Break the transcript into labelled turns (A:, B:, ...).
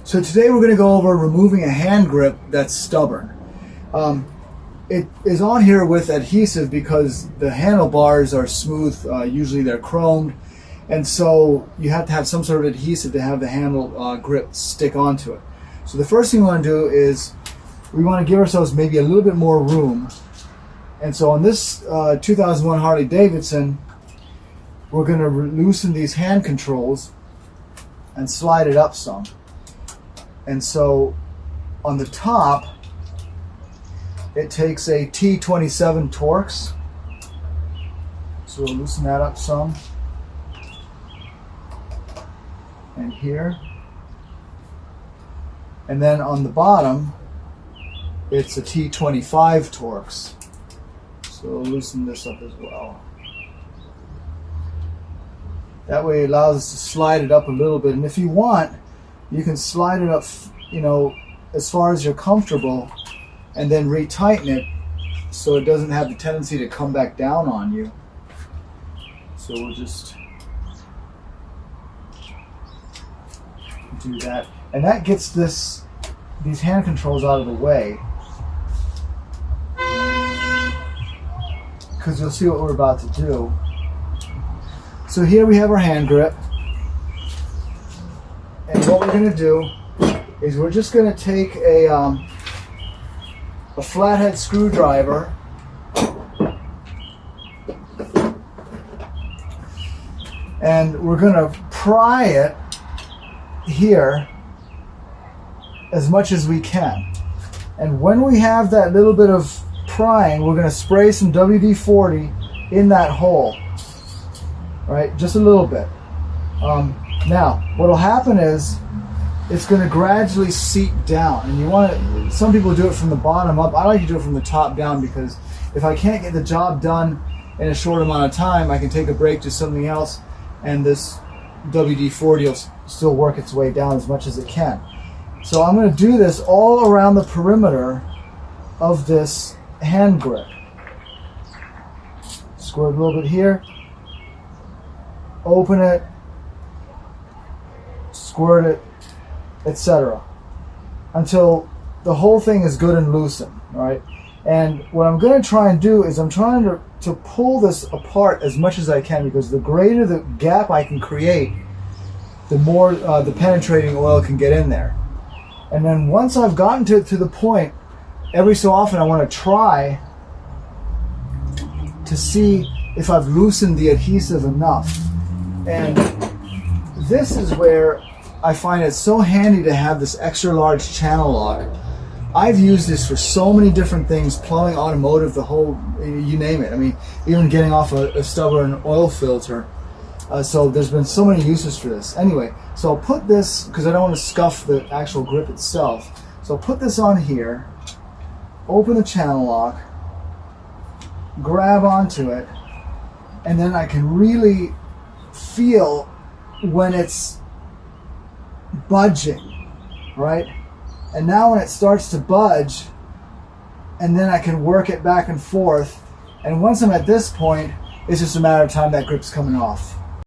A: So today we're going to go over removing a hand grip that's stubborn. It is on here with adhesive because the handlebars are smooth, usually they're chromed, and so you have to have some sort of adhesive to have the handle grip stick onto it. So the first thing we want to do is we want to give ourselves maybe a little bit more room. And so on this 2001 Harley-Davidson, we're going to loosen these hand controls and slide it up some. And so on the top, it takes a T27 Torx. So we'll loosen that up some. And here. And then on the bottom, it's a T25 Torx. So we'll loosen this up as well. That way it allows us to slide it up a little bit. And if you want, you can slide it up, as far as you're comfortable, and then retighten it so it doesn't have the tendency to come back down on you. So we'll just do that. And that gets these hand controls out of the way, because you'll see what we're about to do. So here we have our hand grip. And what we're going to do is we're just going to take a flathead screwdriver and we're going to pry it here as much as we can. And when we have that little bit of prying, we're going to spray some WD-40 in that hole. Right, just a little bit. Now, what will happen is it's going to gradually seep down, and you want it. Some people do it from the bottom up. I like to do it from the top down because if I can't get the job done in a short amount of time, I can take a break to something else, and this WD-40 will still work its way down as much as it can. So I'm going to do this all around the perimeter of this hand grip. Squirt a little bit here. Open it, squirt it, etc. until the whole thing is good and loosened, right? And what I'm going to try and do is I'm trying to pull this apart as much as I can, because the greater the gap I can create, the more the penetrating oil can get in there. And then once I've gotten to the point, every so often I want to try to see if I've loosened the adhesive enough. And this is where I find it so handy to have this extra large channel lock. I've used this for so many different things, plumbing, automotive, the whole, you name it. I mean, even getting off a stubborn oil filter. So there's been so many uses for this. Anyway, so I'll put this, because I don't want to scuff the actual grip itself. So I'll put this on here, open the channel lock, grab onto it, and then I can really feel when it's budging, right? And now when it starts to budge, and then I can work it back and forth, and once I'm at this point, it's just a matter of time that grip's coming off.